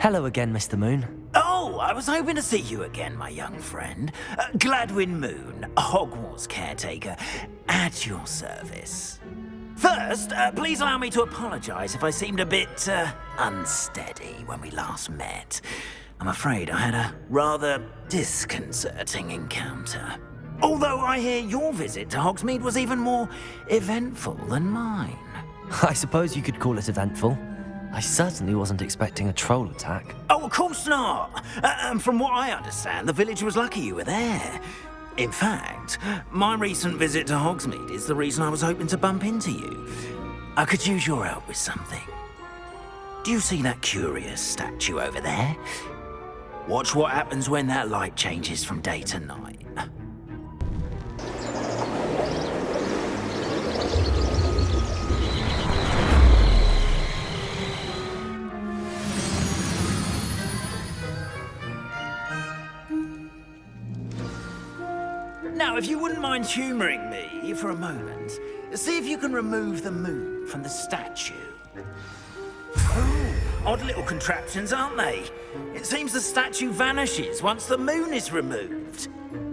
Hello again, Mr. Moon. Oh, I was hoping to see you again, my young friend. Gladwin Moon, Hogwarts caretaker, at your service. First, please allow me to apologise if I seemed a bit unsteady when we last met. I'm afraid I had a rather disconcerting encounter. Although I hear your visit to Hogsmeade was even more eventful than mine. I suppose you could call it eventful. I certainly wasn't expecting a troll attack. Oh, of course not. And from what I understand, the village was lucky you were there. In fact, my recent visit to Hogsmeade is the reason I was hoping to bump into you. I could use your help with something. Do you see that curious statue over there? Watch what happens when that light changes from day to night. Now, if you wouldn't mind humouring me for a moment, see if you can remove the moon from the statue. Oh, odd little contraptions, aren't they? It seems the statue vanishes once the moon is removed,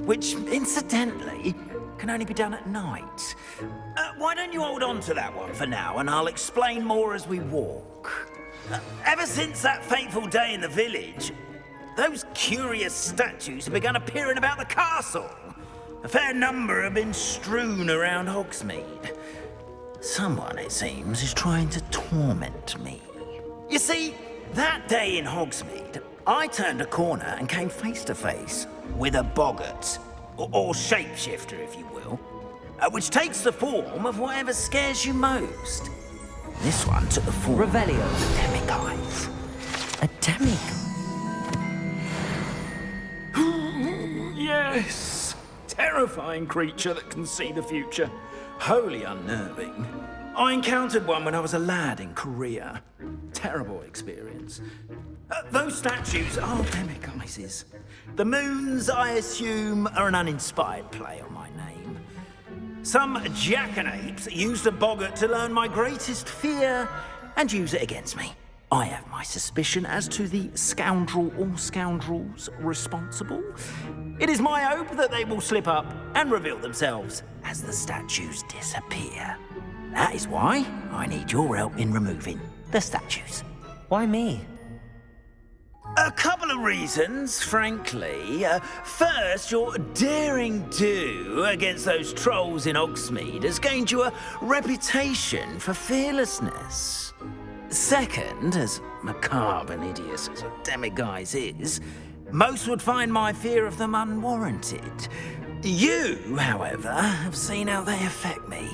which, incidentally, can only be done at night. Why don't you hold on to that one for now, and I'll explain more as we walk. Ever since that fateful day in the village, those curious statues have begun appearing about the castle. A fair number have been strewn around Hogsmeade. Someone, it seems, is trying to torment me. You see, that day in Hogsmeade, I turned a corner and came face to face with a boggart, or shapeshifter, if you will, which takes the form of whatever scares you most. This one took the form Revelio. of a demiguise. A demiguise? Yes! Terrifying creature that can see the future. Wholly unnerving. I encountered one when I was a lad in Korea. Terrible experience. Those statues are demiguises. The moons, I assume, are an uninspired play on my name. Some jackanapes used a boggart to learn my greatest fear and use it against me. I have my suspicion as to the scoundrel or scoundrels responsible. It is my hope that they will slip up and reveal themselves as the statues disappear. That is why I need your help in removing the statues. Why me? A couple of reasons, frankly. First, your daring do against those trolls in Hogsmeade has gained you a reputation for fearlessness. Second, as macabre and hideous as a demiguise is, most would find my fear of them unwarranted. You, however, have seen how they affect me.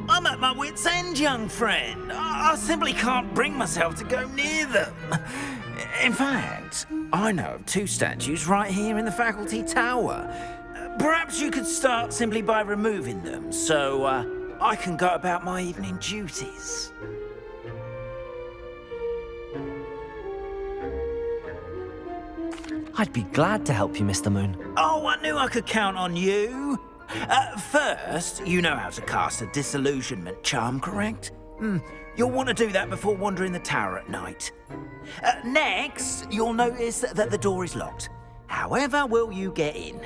I'm at my wit's end, young friend. I simply can't bring myself to go near them. In fact, I know of two statues right here in the faculty tower. Perhaps you could start simply by removing them, so I can go about my evening duties. I'd be glad to help you, Mr. Moon. Oh, I knew I could count on you. First, you know how to cast a disillusionment charm, correct? You'll want to do that before wandering the tower at night. Next, you'll notice that the door is locked. However will you get in?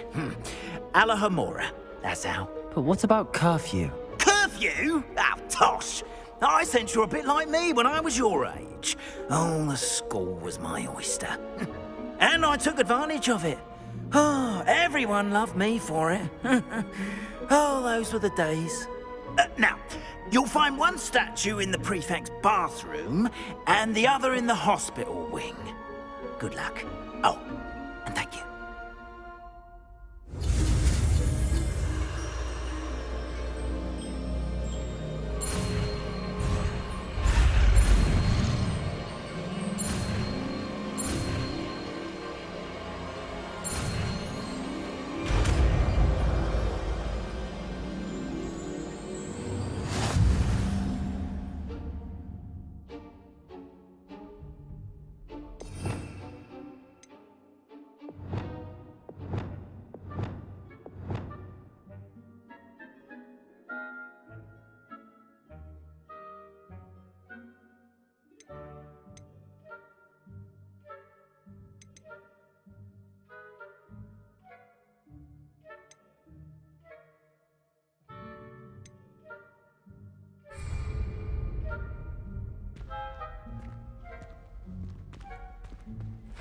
Alahomora, that's how. But what about curfew? Curfew? Oh, tosh. I sense you're a bit like me when I was your age. Oh, the school was my oyster. And I took advantage of it. Oh, everyone loved me for it. Oh, those were the days. Now, you'll find one statue in the prefect's bathroom and the other in the hospital wing. Good luck. Oh, and thank you.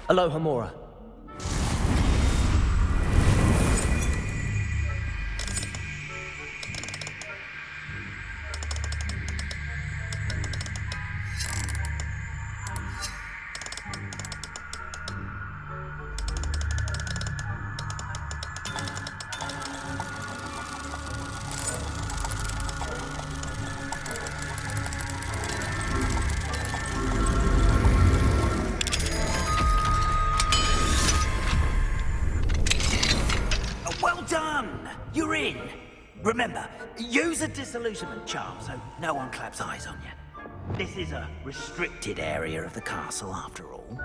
Aloha Mora. Well done! You're in. Remember, use a disillusionment charm so no one claps eyes on you. This is a restricted area of the castle, after all.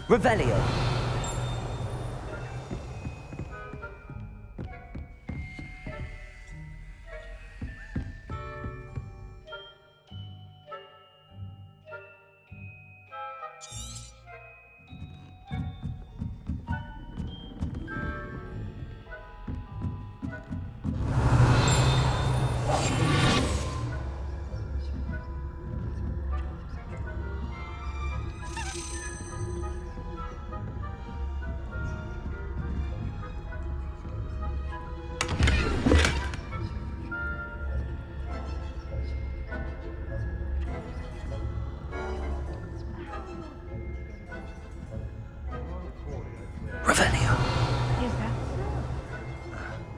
Revelio.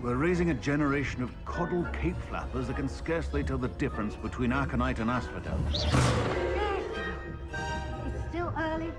We're raising a generation of coddled cape flappers that can scarcely tell the difference between aconite and asphodel. It's still early.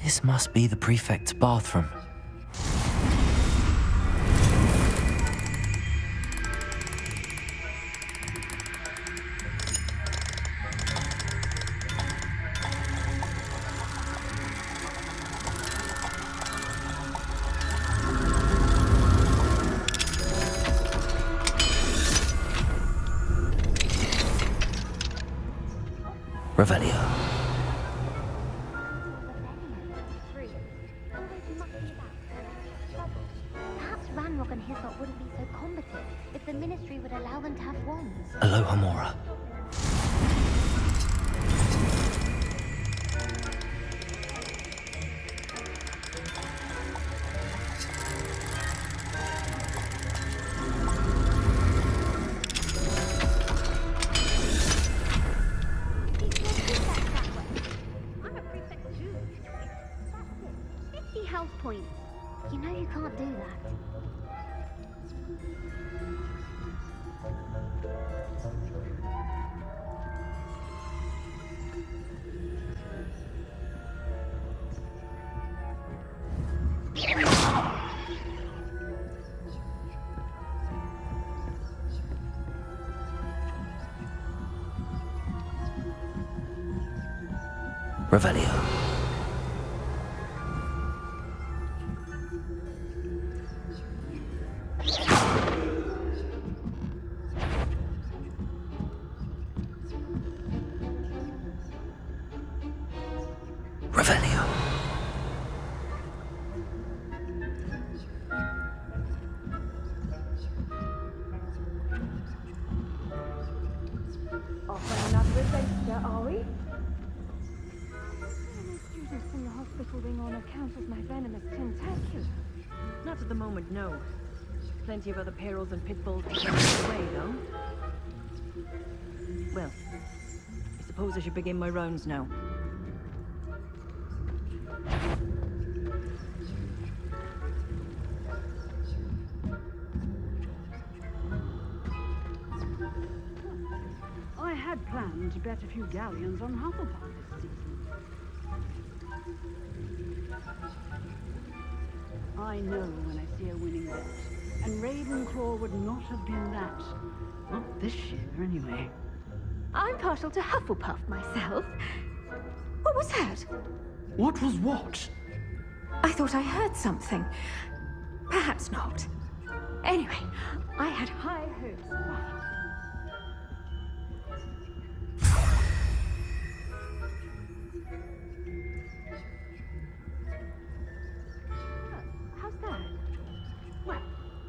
This must be the prefect's bathroom. Revelio. Perhaps Ranrock and Hyssop wouldn't be so combative if the Ministry would allow them to have wands. Aloha Mora. I'm a prefect too. That's it. 50 health points. You know you can't do that. Revelio. Revelio. Off on another adventure, are we? Students from the hospital ring on account of my venomous tentacle. Not at the moment, no. Plenty of other perils and pitfalls to get away, though. Well, suppose I should begin my rounds now. I had planned to bet a few galleons on Hufflepuff this season. I know when I see a winning bet, and Ravenclaw would not have been that. Not this year, anyway. I'm partial to Hufflepuff myself. What was that? What was what? I thought I heard something. Perhaps not. Anyway, I had high hopes of mine. How's that? Well,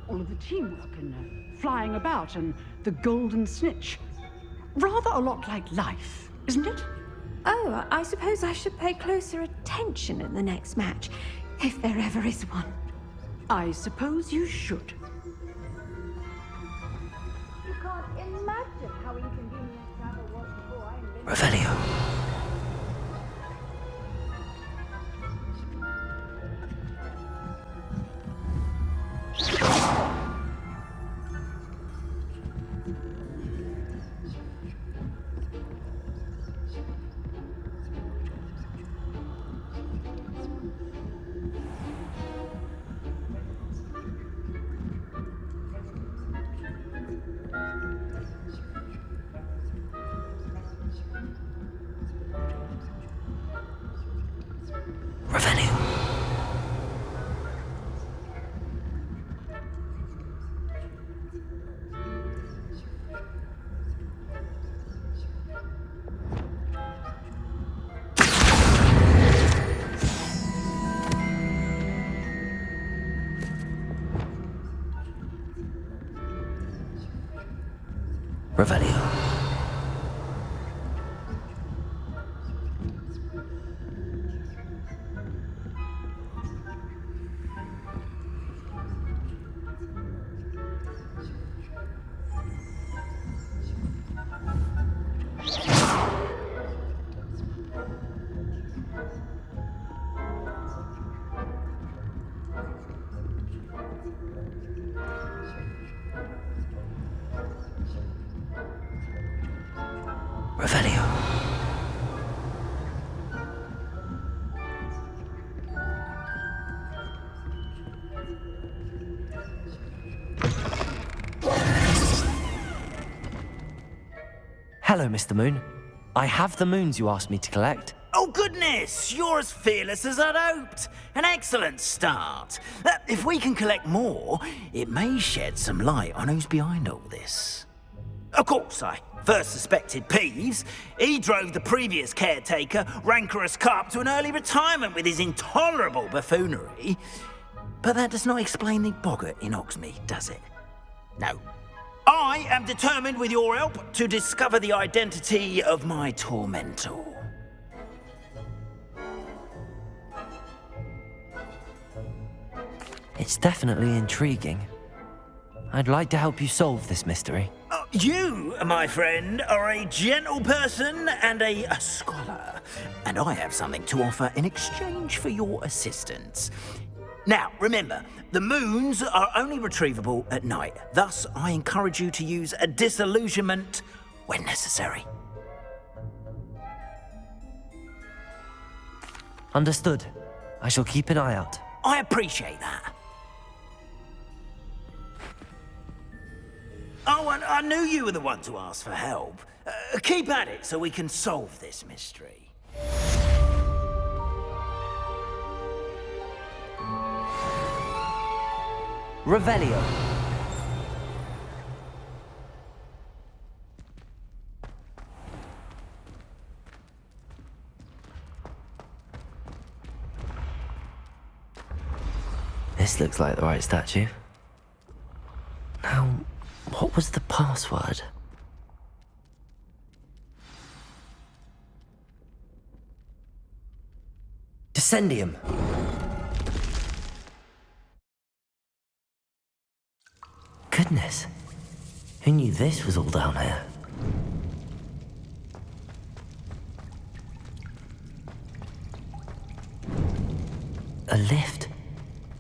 all of the teamwork and flying about and the golden snitch. Rather a lot like life, isn't it? Oh, I suppose I should pay closer attention in the next match, if there ever is one. I suppose you should. You can't imagine how inconvenient travel was before I invented Revelio. Revelio. Revelio. Revelio. Hello, Mr. Moon. I have the moons you asked me to collect. Oh, goodness! You're as fearless as I'd hoped. An excellent start. If we can collect more, it may shed some light on who's behind all this. Of course, I first suspected Peeves. He drove the previous caretaker, Rancorous Carp, to an early retirement with his intolerable buffoonery. But that does not explain the boggart in Hogsmeade, does it? No. I am determined, with your help, to discover the identity of my tormentor. It's definitely intriguing. I'd like to help you solve this mystery. You, my friend, are a gentle person and a scholar, and I have something to offer in exchange for your assistance. Now, remember, the moons are only retrievable at night. Thus, I encourage you to use a disillusionment when necessary. Understood. I shall keep an eye out. I appreciate that. Oh, and I knew you were the one to ask for help. Keep at it so we can solve this mystery. Revelio. This looks like the right statue. Now, what was the password? Descendium. Goodness. Who knew this was all down here? A lift.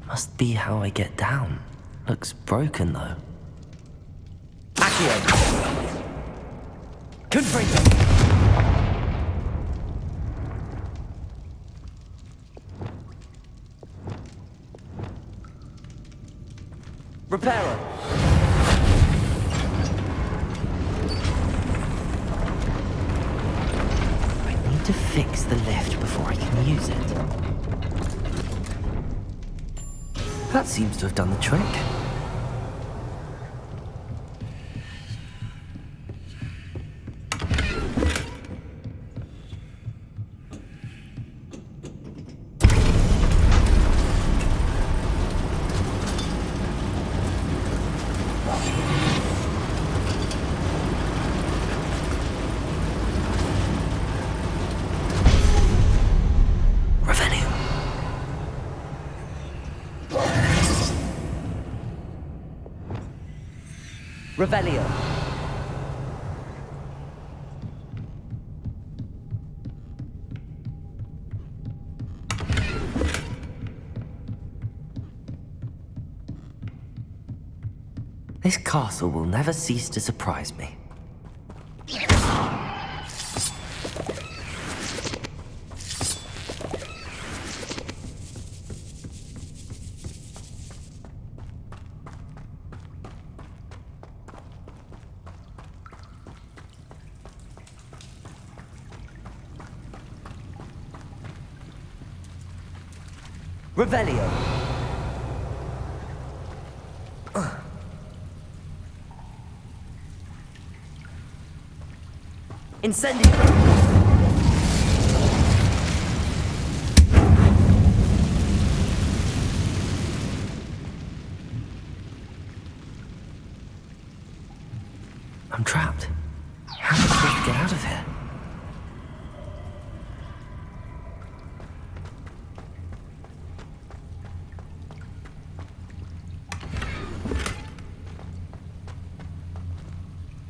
Must be how I get down. Looks broken though. Accio! Confringo! Reparo! I need to fix the lift before I can use it. That seems to have done the trick. Revelio. This castle will never cease to surprise me. Revelio. Incendio. I'm trapped. How am I supposed to get out of here?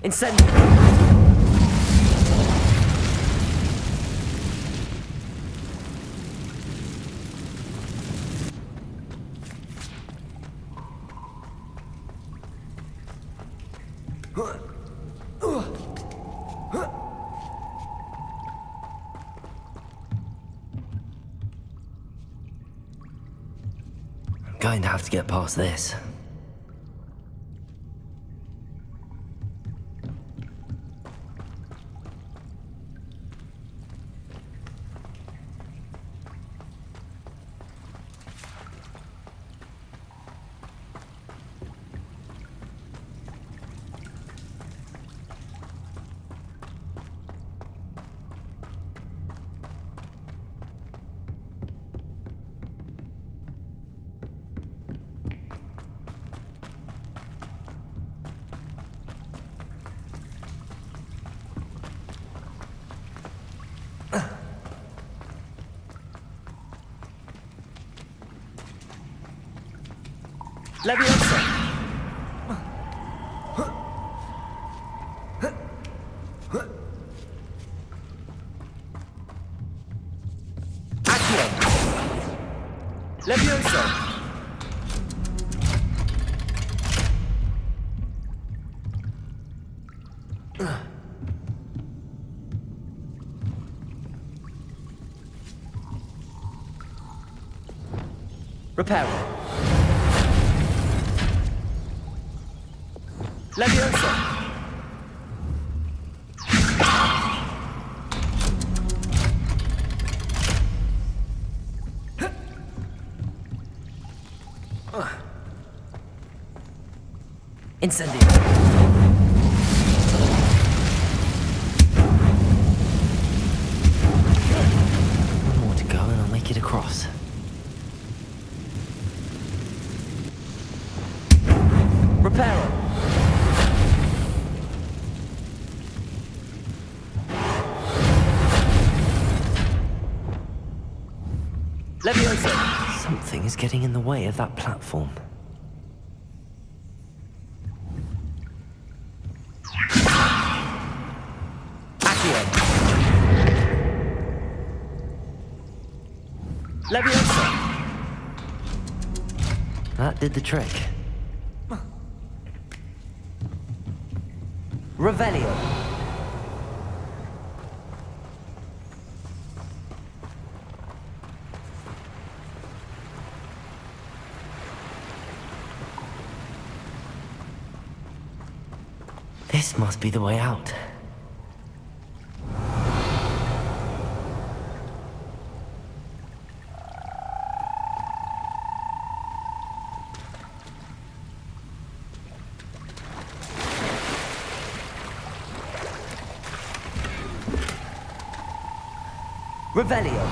Incendio. I'm going to have to get past this. Leviosa. Accio. Leviosa. Reparo. Leviosa. Incendio. One more to go and I'll make it across. Reparo. Leviosa. Something is getting in the way of that platform. Accio. Leviosa. That did the trick. Revelio. This must be the way out. Revelio.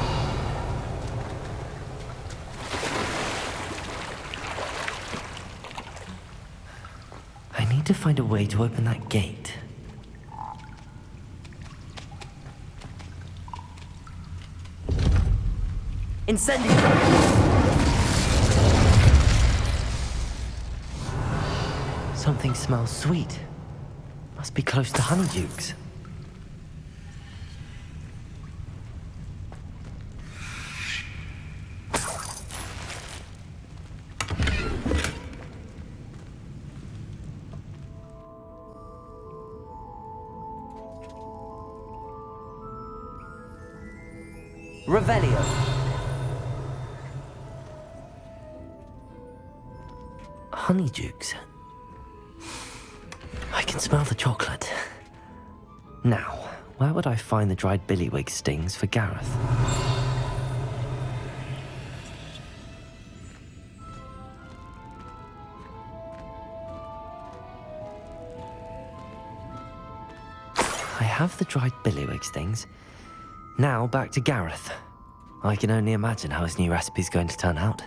I need to find a way to open that gate. Incendio. Something smells sweet. Must be close to Honeydukes. Revelio. Honeydukes. I can smell the chocolate. Now, where would I find the dried billywig stings for Gareth? I have the dried billywig stings. Now back to Gareth. I can only imagine how his new recipe's going to turn out.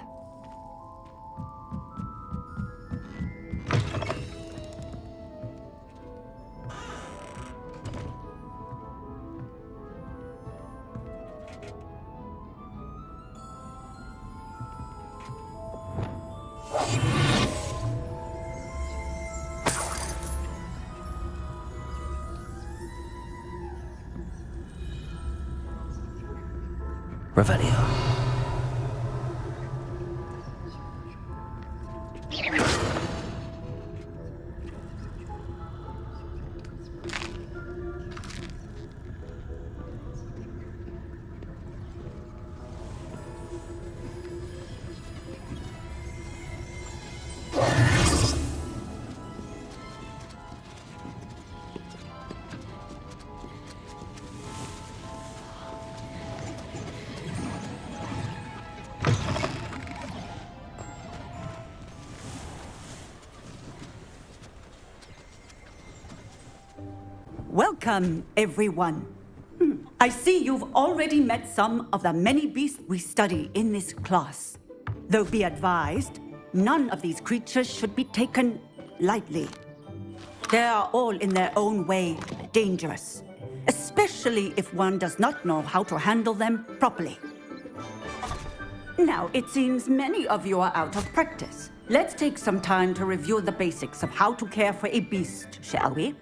Revelio. Welcome, everyone. I see you've already met some of the many beasts we study in this class. Though be advised, none of these creatures should be taken lightly. They are all in their own way dangerous, especially if one does not know how to handle them properly. Now, it seems many of you are out of practice. Let's take some time to review the basics of how to care for a beast, shall we?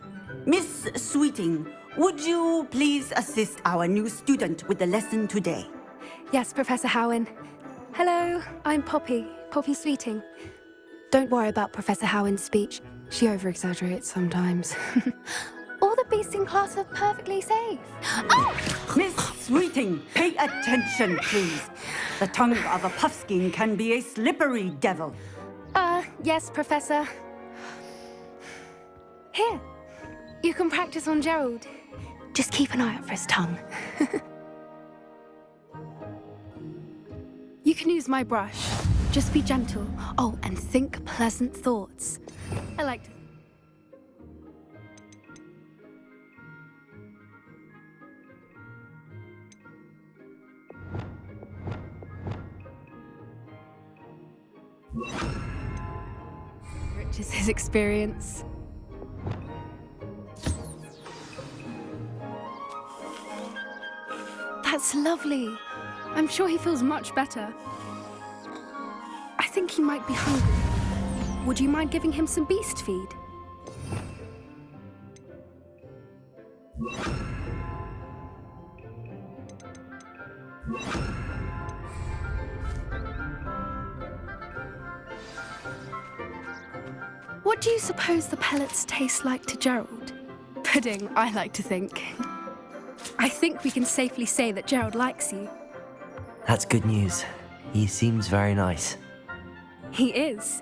Miss Sweeting, would you please assist our new student with the lesson today? Yes, Professor Howen. Hello, I'm Poppy Sweeting. Don't worry about Professor Howen's speech. She over-exaggerates sometimes. All the beasts in class are perfectly safe. Oh! Miss Sweeting, pay attention, please. The tongue of a puffskein can be a slippery devil. Yes, Professor. Here, you can practice on Gerald. Just keep an eye out for his tongue. You can use my brush. Just be gentle. Oh, and think pleasant thoughts. I like to... Riches his experience. That's lovely. I'm sure he feels much better. I think he might be hungry. Would you mind giving him some beast feed? What do you suppose the pellets taste like to Gerald? Pudding, I like to think. I think we can safely say that Gerald likes you. That's good news. He seems very nice. He is.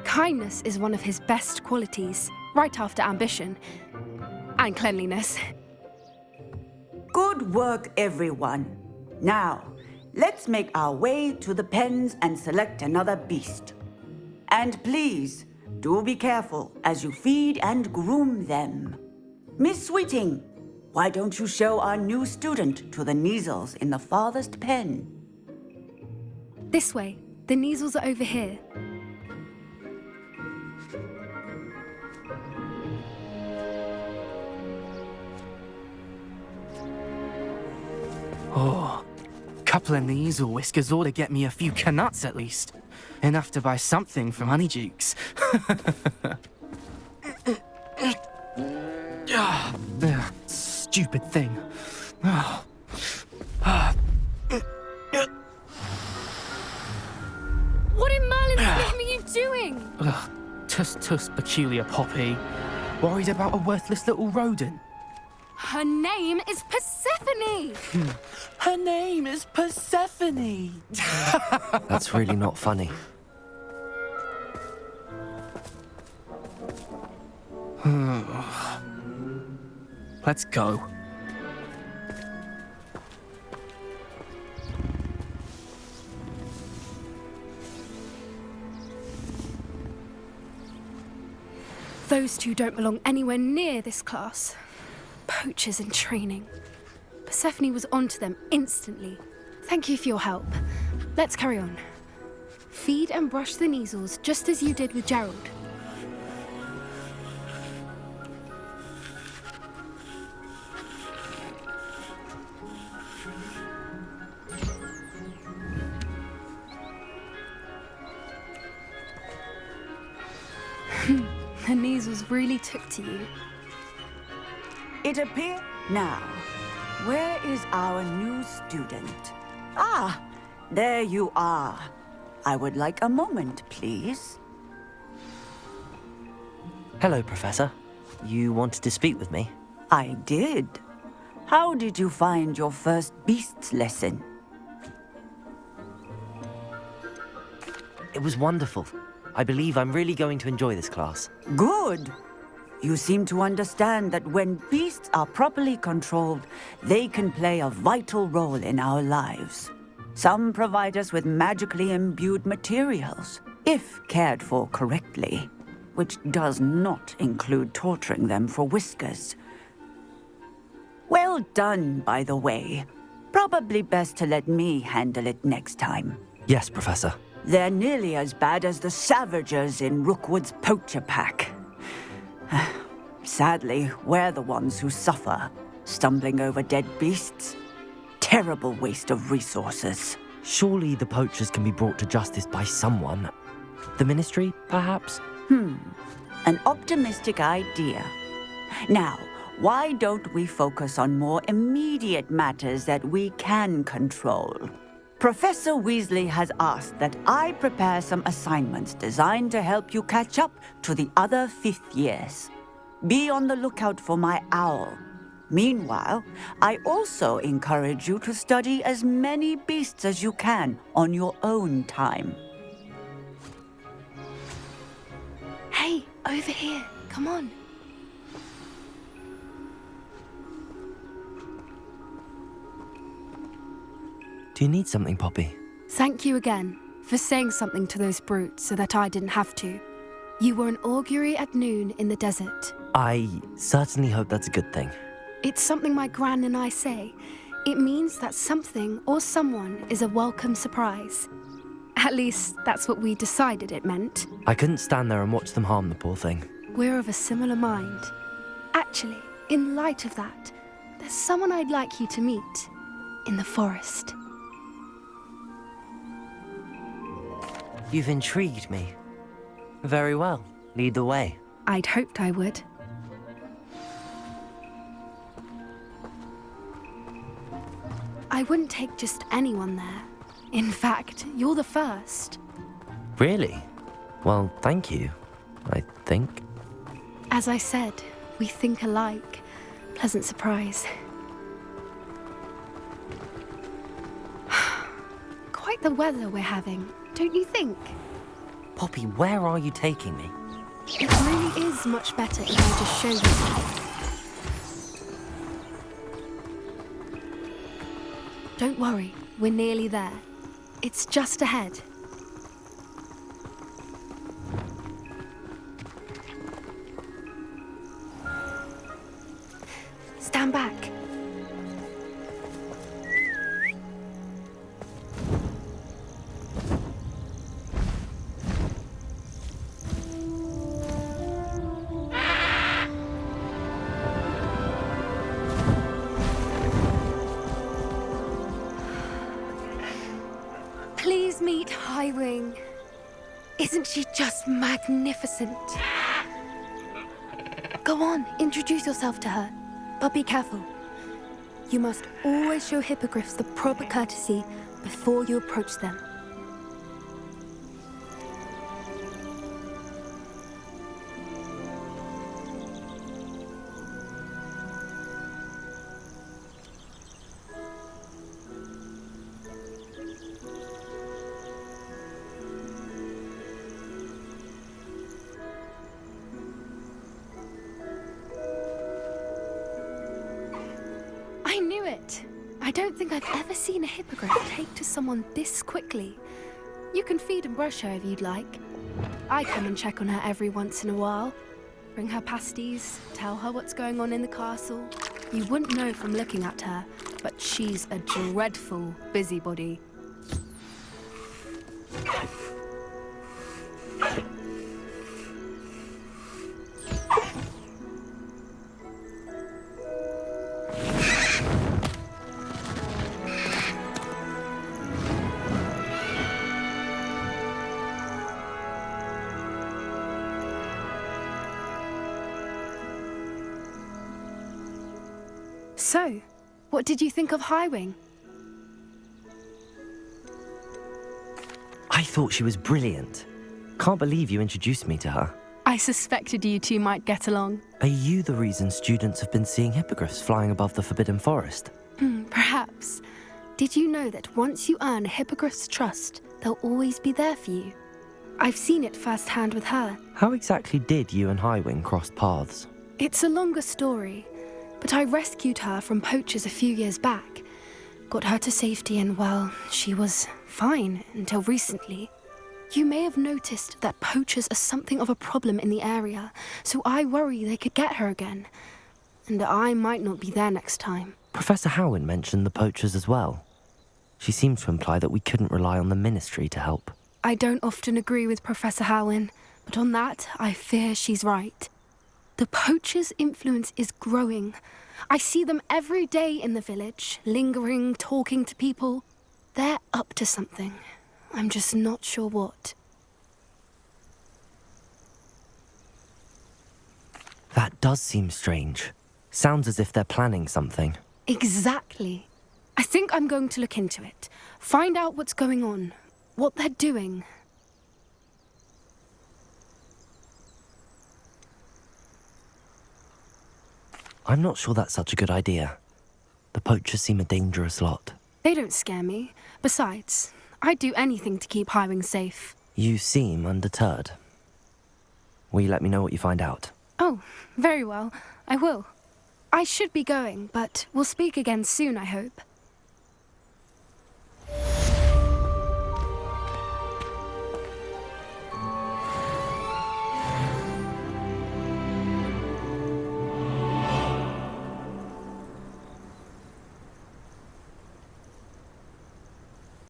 Kindness is one of his best qualities, right after ambition. And cleanliness. Good work, everyone. Now, let's make our way to the pens and select another beast. And please, do be careful as you feed and groom them. Miss Sweeting, why don't you show our new student to the Kneazles in the farthest pen? This way. The Kneazles are over here. Oh, couple of Kneazle whiskers ought to get me a few canuts at least. Enough to buy something from Honeydukes. Stupid thing. What in Merlin's name are you doing? Tuss, peculiar Poppy. Worried about a worthless little rodent. Her name is Persephone! Her name is Persephone! That's really not funny. Let's go. Those two don't belong anywhere near this class. Poachers in training. Persephone was onto them instantly. Thank you for your help. Let's carry on. Feed and brush the Kneazles just as you did with Gerald. The Kneazles really took to you. It appears now. Where is our new student? Ah, there you are. I would like a moment, please. Hello, Professor. You wanted to speak with me? I did. How did you find your first beasts lesson? It was wonderful. I believe I'm really going to enjoy this class. Good. You seem to understand that when beasts are properly controlled, they can play a vital role in our lives. Some provide us with magically imbued materials, if cared for correctly, which does not include torturing them for whiskers. Well done, by the way. Probably best to let me handle it next time. Yes, Professor. They're nearly as bad as the Savagers in Rookwood's poacher pack. Sadly, we're the ones who suffer, stumbling over dead beasts. Terrible waste of resources. Surely the poachers can be brought to justice by someone. The Ministry, perhaps? An optimistic idea. Now, why don't we focus on more immediate matters that we can control? Professor Weasley has asked that I prepare some assignments designed to help you catch up to the other fifth years. Be on the lookout for my owl. Meanwhile, I also encourage you to study as many beasts as you can on your own time. Hey, over here. Come on. Do you need something, Poppy? Thank you again for saying something to those brutes so that I didn't have to. You were an augury at noon in the desert. I certainly hope that's a good thing. It's something my gran and I say. It means that something or someone is a welcome surprise. At least, that's what we decided it meant. I couldn't stand there and watch them harm the poor thing. We're of a similar mind. Actually, in light of that, there's someone I'd like you to meet in the forest. You've intrigued me. Very well. Lead the way. I'd hoped I would. I wouldn't take just anyone there. In fact, you're the first. Really? Well, thank you. I think? As I said, we think alike. Pleasant surprise. Quite the weather we're having, don't you think? Poppy, where are you taking me? It really is much better if I just show you. Don't worry, we're nearly there. It's just ahead. Stand back. Please meet Highwing. Isn't she just magnificent? Go on, introduce yourself to her. But be careful. You must always show hippogriffs the proper courtesy before you approach them. I knew it! I don't think I've ever seen a hippogriff take to someone this quickly. You can feed and brush her if you'd like. I come and check on her every once in a while. Bring her pasties, tell her what's going on in the castle. You wouldn't know from looking at her, but she's a dreadful busybody. So, what did you think of Highwing? I thought she was brilliant. Can't believe you introduced me to her. I suspected you two might get along. Are you the reason students have been seeing hippogriffs flying above the Forbidden Forest? Perhaps. Did you know that once you earn a hippogriff's trust, they'll always be there for you? I've seen it firsthand with her. How exactly did you and Highwing cross paths? It's a longer story, but I rescued her from poachers a few years back. Got her to safety and, well, she was fine until recently. You may have noticed that poachers are something of a problem in the area, so I worry they could get her again. And I might not be there next time. Professor Howin mentioned the poachers as well. She seemed to imply that we couldn't rely on the ministry to help. I don't often agree with Professor Howin, but on that, I fear she's right. The poachers' influence is growing. I see them every day in the village, lingering, talking to people. They're up to something. I'm just not sure what. That does seem strange. Sounds as if they're planning something. Exactly. I think I'm going to look into it. Find out what's going on, what they're doing. I'm not sure that's such a good idea. The poachers seem a dangerous lot. They don't scare me. Besides, I'd do anything to keep Highwing safe. You seem undeterred. Will you let me know what you find out? Oh, very well. I will. I should be going, but we'll speak again soon, I hope.